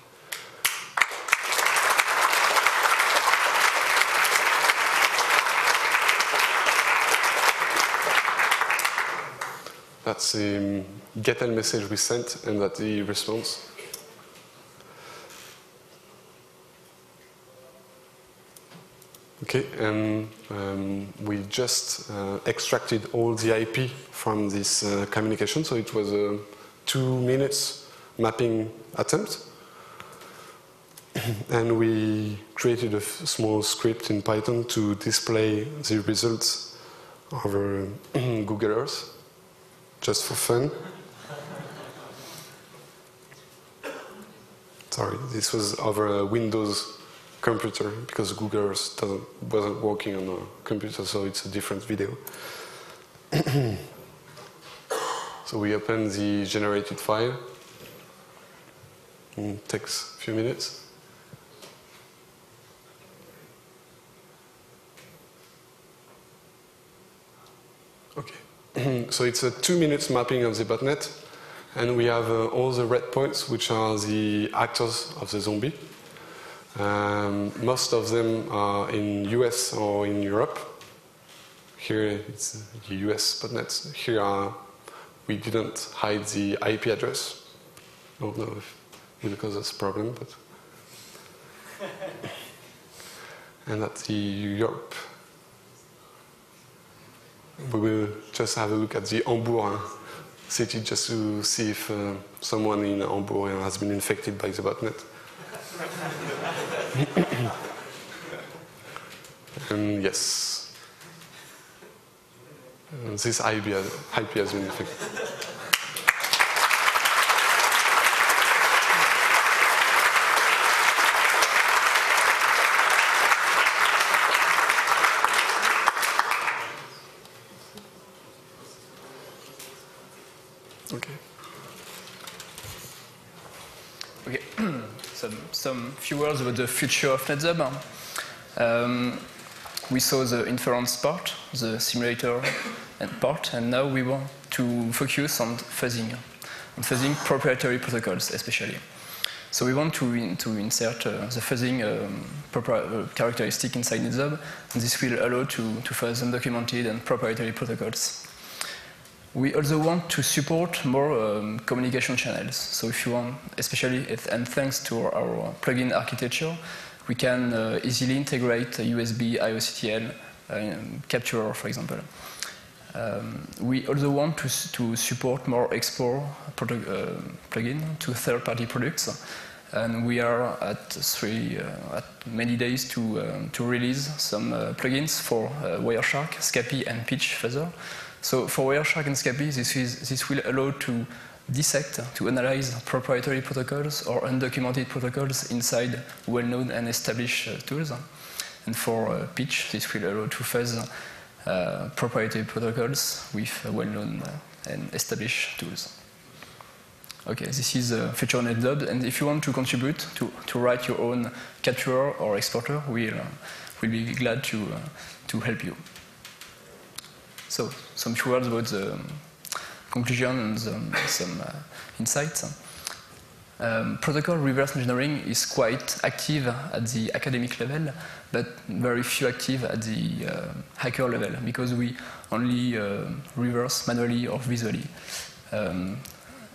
That's the GETL message we sent, and that's the response. Okay, and we just extracted all the IP from this communication, so it was a 2 minutes mapping attempt. And we created a small script in Python to display the results over Google Earth, just for fun. Sorry, this was over a Windows computer because Google Earth wasn't working on a computer, so it's a different video. So we open the generated file. It takes a few minutes. Okay. So it's a 2 minutes mapping of the botnet, and we have all the red points, which are the actors of the zombie. Most of them are in US or in Europe. Here it's the US botnets. Here we didn't hide the IP address. I don't know if it will cause us a problem, but. And that's the Europe We will just have a look at the Hamburg city just to see if someone in Hamburg has been infected by the botnet. And yes, this IP has been infected. Okay. Okay. Some few words about the future of NetZub. We saw the inference part, the simulator part, and now we want to focus on fuzzing proprietary protocols especially. So we want to insert the fuzzing characteristic inside NetZub, and this will allow to fuzz undocumented and proprietary protocols. We also want to support more communication channels. So if you want, especially and thanks to our plugin architecture, we can easily integrate a USB IOCTL capturer, for example. We also want to support more export plugin to third-party products, and we are at many days to release some plugins for Wireshark, Scapy, and Pitch Fuzzer. So for Wireshark and Scapy, this will allow to dissect, to analyze proprietary protocols or undocumented protocols inside well-known and established tools. And for Pitch, this will allow to fuzz proprietary protocols with well-known and established tools. Okay, this is a feature on NetZub, and if you want to contribute to write your own capturer or exporter, we'll be glad to help you. So, some few words about the conclusion and some insights. Protocol reverse engineering is quite active at the academic level, but very few active at the hacker level, because we only reverse manually or visually.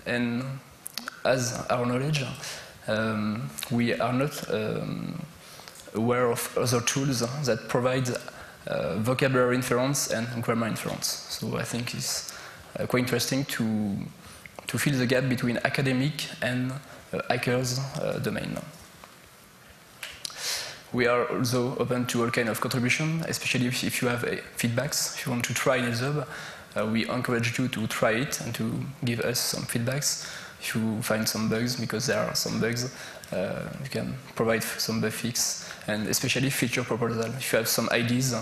And as our knowledge, we are not aware of other tools that provide vocabulary inference and grammar inference. So I think it's quite interesting to fill the gap between academic and hackers domain. We are also open to all kinds of contribution, especially if you have feedbacks. If you want to try NetZub, we encourage you to try it and to give us some feedbacks. If you find some bugs, because there are some bugs, you can provide some bug fix, and especially feature proposal. If you have some ideas,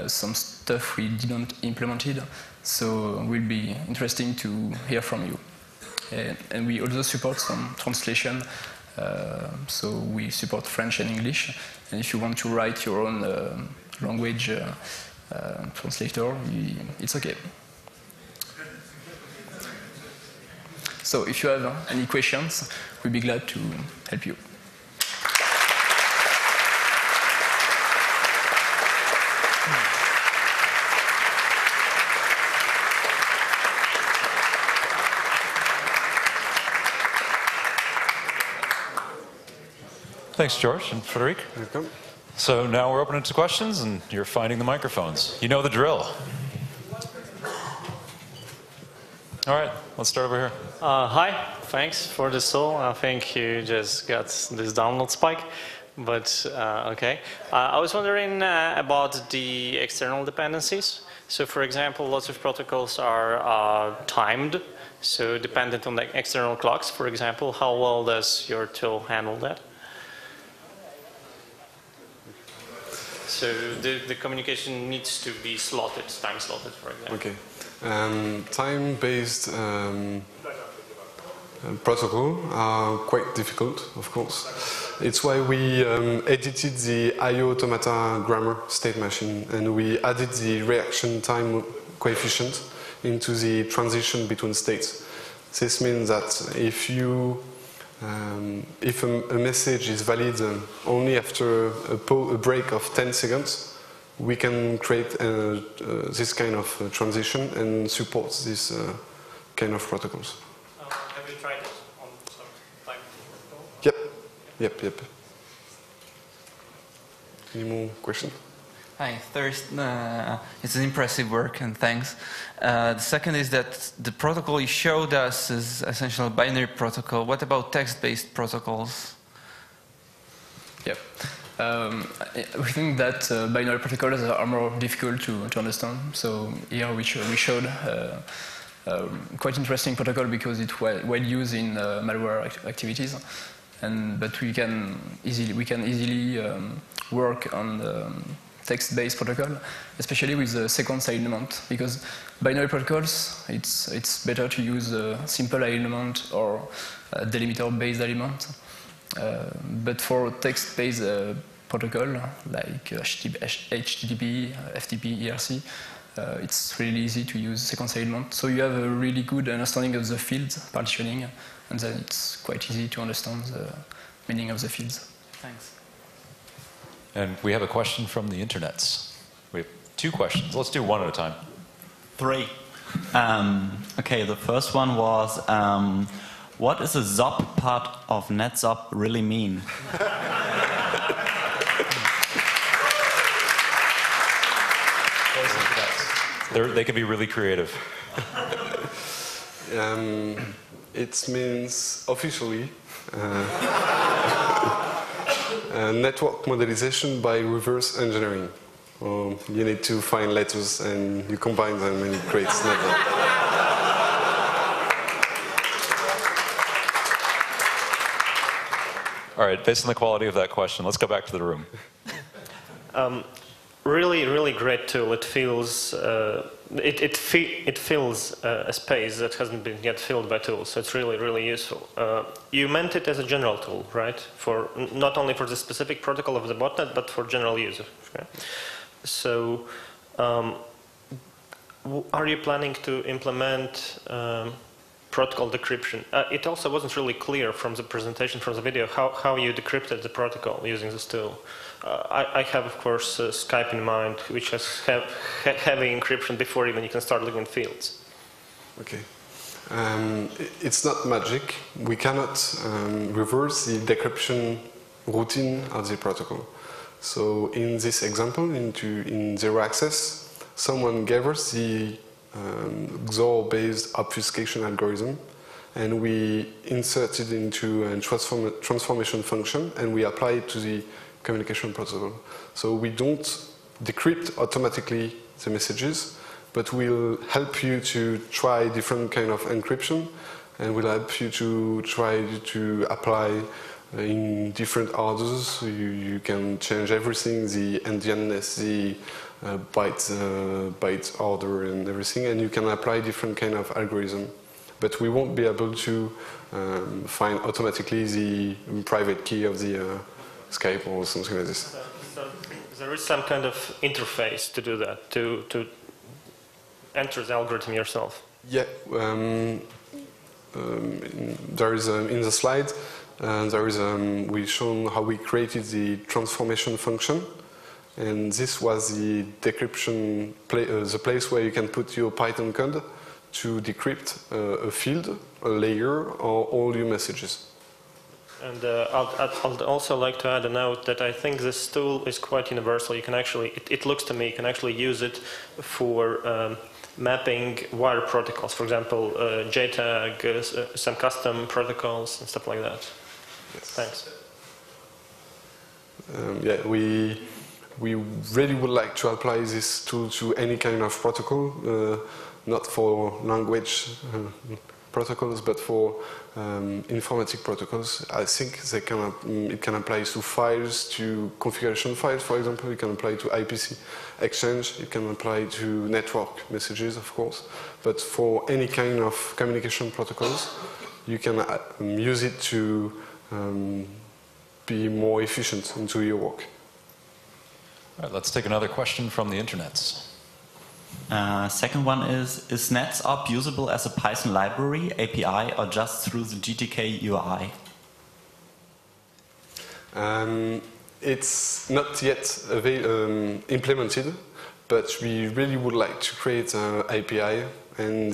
some stuff we didn't implemented, so it will be interesting to hear from you. And we also support some translation, so we support French and English. And if you want to write your own language translator, it's okay. So if you have any questions, we'll be glad to help you. Thanks, George and Frederic. Welcome. So now we're opening to questions, and you're finding the microphones. You know the drill. All right, let's start over here. Hi, thanks for this tool. I think you just got this download spike, but okay. I was wondering about the external dependencies. So for example, lots of protocols are timed, so dependent on the external clocks, for example. How well does your tool handle that? So the communication needs to be slotted, time slotted, for example. Okay. Time-based protocol are quite difficult, of course. It's why we edited the IO automata grammar state machine, and we added the reaction time coefficient into the transition between states. This means that if a message is valid only after a break of 10 seconds, we can create this kind of transition and support this kind of protocols. Have you tried it on some time protocol? Yep. Any more questions? Hi, first, it's an impressive work and thanks. The second is that the protocol you showed us is essentially a binary protocol. What about text-based protocols? Yep. We think that binary protocols are more difficult to understand. So here we showed quite interesting protocol because it's well used in malware activities, but we can easily work on the text-based protocol, especially with the sequence element, because binary protocols it's better to use a simple element or a delimiter-based element. But for text-based protocol like HTTP, FTP, ERC, it's really easy to use sequence element. So you have a really good understanding of the fields partitioning, and then it's quite easy to understand the meaning of the fields. Thanks. And we have a question from the internets. We have 2 questions. Let's do one at a time. 3. Okay, the first one was, what does a ZOP part of NetZOP really mean? They can be really creative. It means officially network modelization by reverse engineering. You need to find letters and you combine them and it creates network. All right, based on the quality of that question, let's go back to the room. Really great tool. It feels it fills a space that hasn't been yet filled by tools. So it's really useful. You meant it as a general tool, right? For not only for the specific protocol of the botnet, but for general users. Okay? So, are you planning to implement protocol decryption? It also wasn't really clear from the presentation, from the video, how you decrypted the protocol using this tool. I have, of course, Skype in mind, which has heavy encryption before even you can start looking at fields. Okay. It's not magic. We cannot reverse the decryption routine of the protocol. So in this example, in zero access, someone gave us the XOR-based obfuscation algorithm, and we inserted into a transformation function, and we apply it to the communication protocol. So we don't decrypt automatically the messages, but we'll help you to try different kind of encryption, and we'll help you to try to apply in different orders. You can change everything, the endianness, the byte order and everything, and you can apply different kind of algorithm. But we won't be able to find automatically the private key of the Skype or something like this. So there is some kind of interface to do that, to enter the algorithm yourself. Yeah, there is in the slide. There is we've shown how we created the transformation function, and this was the decryption the place where you can put your Python code to decrypt a field, a layer, or all your messages. And I'd also like to add a note that I think this tool is quite universal. You can actually, it looks to me, you can actually use it for mapping wire protocols. For example, JTAG, some custom protocols and stuff like that. Yes. Thanks. Yeah, we really would like to apply this tool to any kind of protocol, not for language protocols, but for informatic protocols. I think they can, it can apply to files, to configuration files, for example. It can apply to IPC exchange. It can apply to network messages, of course. But for any kind of communication protocols, you can use it to be more efficient into your work. All right, let's take another question from the internets. Second one is NetZOP usable as a Python library, API, or just through the GTK UI? It's not yet implemented, but we really would like to create an API and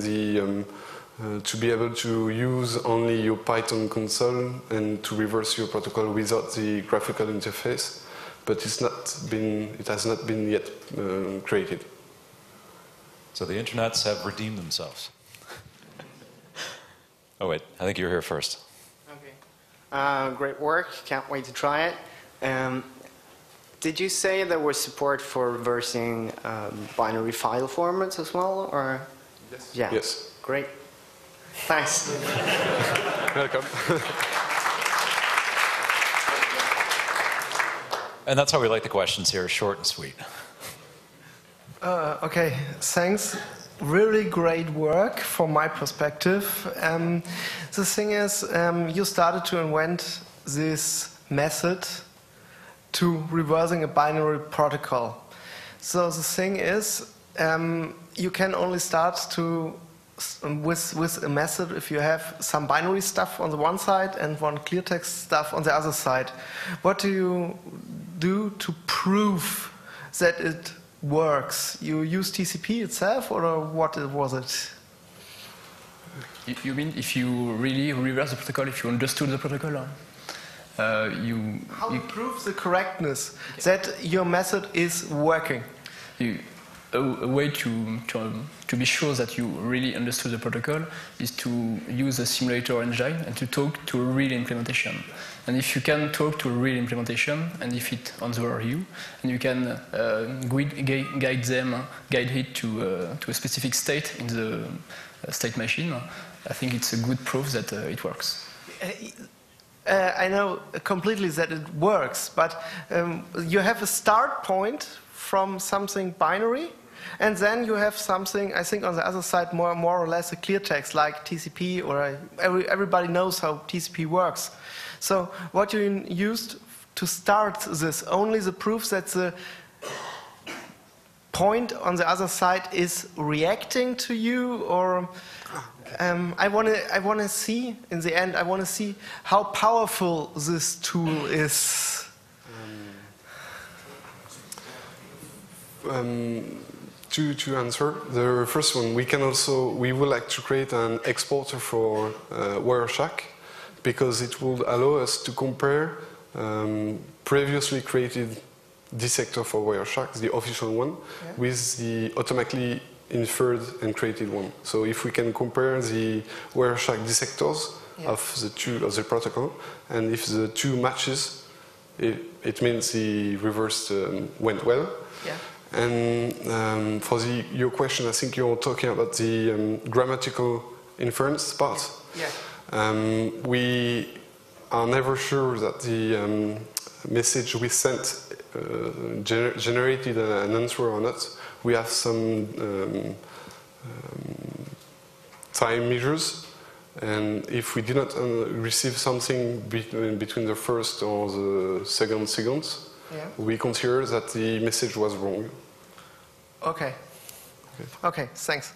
to be able to use only your Python console and to reverse your protocol without the graphical interface. but it has not been yet created. So the internets have redeemed themselves. Oh wait, I think you're here first. Okay. Great work. Can't wait to try it. Did you say there was support for reversing binary file formats as well, or? Yes. Yeah. Yes. Great. Thanks. Welcome. And that's how we like the questions here, short and sweet. Okay, thanks. Really great work from my perspective. The thing is, you started to invent this method to reversing a binary protocol. So the thing is, you can only start to with a method if you have some binary stuff on the one side and one clear text stuff on the other side. What do you do to prove that it works? You use TCP itself, or what was it? You mean if you really reverse the protocol, if you understood the protocol? How to prove the correctness that your method is working? A way to be sure that you really understood the protocol is to use a simulator engine and to talk to a real implementation. And if you can talk to a real implementation, and if it answers you, and you can guide it to a specific state in the state machine, I think it's a good proof that it works. I know completely that it works, but you have a start point from something binary, and then you have something, I think on the other side, more or less a clear text like TCP, or everybody knows how TCP works. So what you used to start this, only the proof that the point on the other side is reacting to you, or I want to see in the end. I want to see how powerful this tool is. To answer the first one, we would like to create an exporter for Wireshark, because it will allow us to compare previously created dissector for Wireshark, the official one, with the automatically inferred and created one. So if we can compare the Wireshark dissectors of the protocol, and if the two matches, it means the reverse went well. Yeah. And for your question, I think you're talking about the grammatical inference part. Yeah. We are never sure that the message we sent generated an answer or not. We have some time measures, and if we did not receive something between the first or the second seconds, we consider that the message was wrong. Okay. Okay, thanks.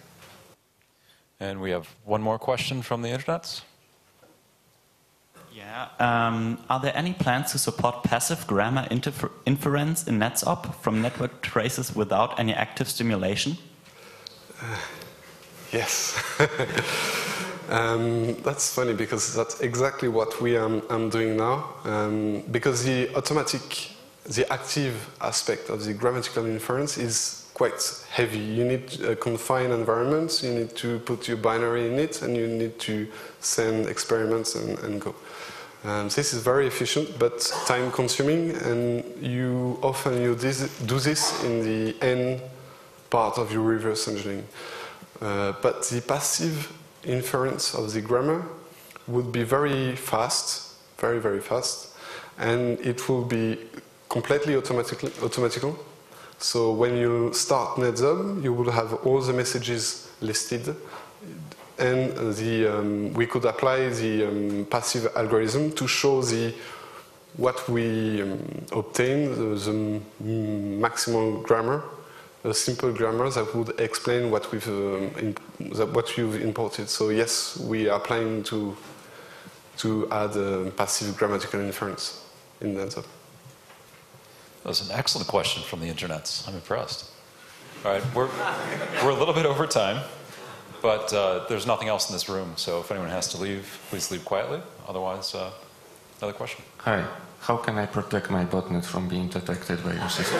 And we have one more question from the internets. Yeah. Are there any plans to support passive grammar inference in NetsOp from network traces without any active stimulation? Yes. That's funny, because that's exactly what I'm doing now. Because the active aspect of the grammatical inference is quite heavy. You need a confined environment, you need to put your binary in it, and you need to send experiments and go. This is very efficient, but time consuming, and you often do this in the end part of your reverse engineering. But the passive inference of the grammar would be very fast, very, very fast, and it will be completely automatical. So when you start NetSub, you will have all the messages listed, and we could apply the passive algorithm to show what we obtained, the maximal grammar, a simple grammar that would explain what you've imported. So yes, we are planning to add a passive grammatical inference in NetSub. That was an excellent question from the internets. I'm impressed. All right, we're a little bit over time, but there's nothing else in this room, so if anyone has to leave, please leave quietly. Otherwise, another question. Hi. how can I protect my botnet from being detected by your system?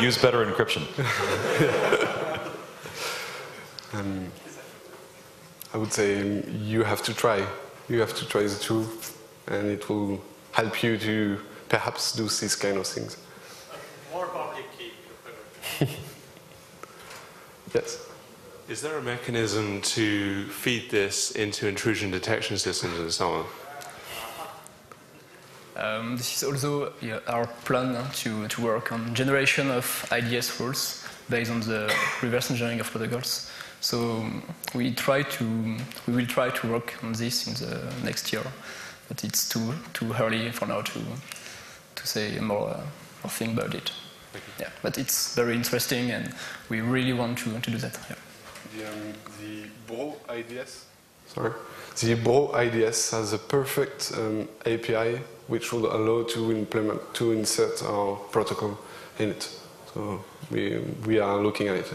Use better encryption. I would say you have to try. You have to try the tool, and it will help you to perhaps do these kind of things. More public key. Yes. Is there a mechanism to feed this into intrusion detection systems and so on? This is also our plan to work on generation of IDS rules based on the reverse engineering of protocols. So we will try to work on this in the next year, but it's too early for now to say more thing about it. Yeah, but it's very interesting, and we really want to do that. Yeah. The Bro IDS. Sorry. The Bro IDS has a perfect API which will allow to insert our protocol in it. So we are looking at it.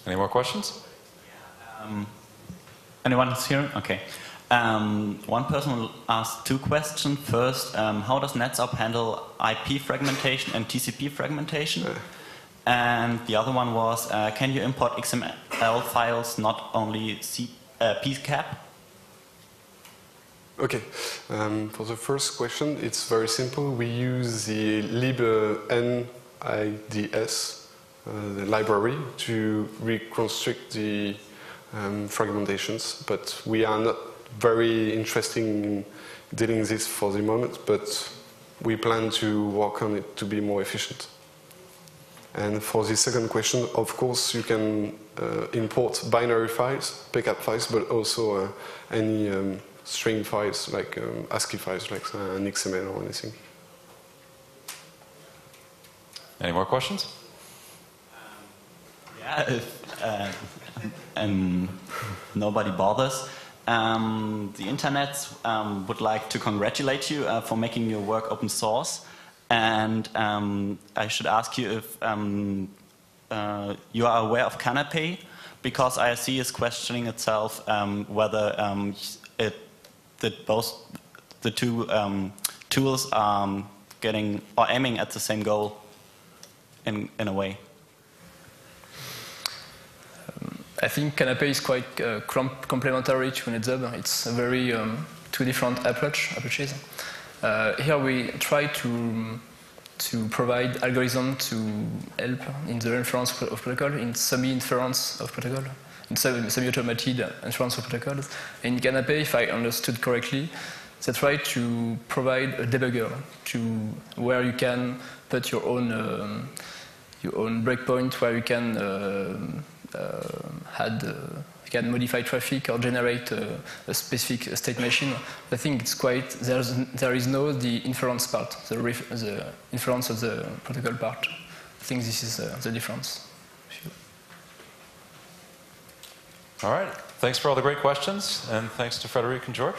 Any more questions? Anyone is here? Okay. One person will ask two questions. First, how does NetSub handle IP fragmentation and TCP fragmentation? And the other one was, can you import XML files, not only PCAP? Okay. For the first question, it's very simple. We use the libnids, the library, to reconstruct the fragmentations, but we are not very interested in dealing with this for the moment, but we plan to work on it to be more efficient. And for the second question, of course, you can import binary files, PCAP files, but also any string files, like ASCII files, like an XML or anything. Any more questions? Yeah, if nobody bothers. The internet would like to congratulate you for making your work open source. And I should ask you if you are aware of Canapé, because IRC is questioning itself whether both the two tools are getting or aiming at the same goal in a way. I think Canapé is quite complementary to NetSub. It's a very two different approaches. Here we try to provide algorithm to help in the inference of protocol, in semi-inference of protocol, in semi-automated inference of protocols. In Canapé, if I understood correctly, they try to provide a debugger where you can put your own breakpoint, where you can you can modify traffic or generate a specific state machine. I think it's quite, there is no the inference part, the inference of the protocol part. I think this is the difference. All right. Thanks for all the great questions, and thanks to Frederic and George.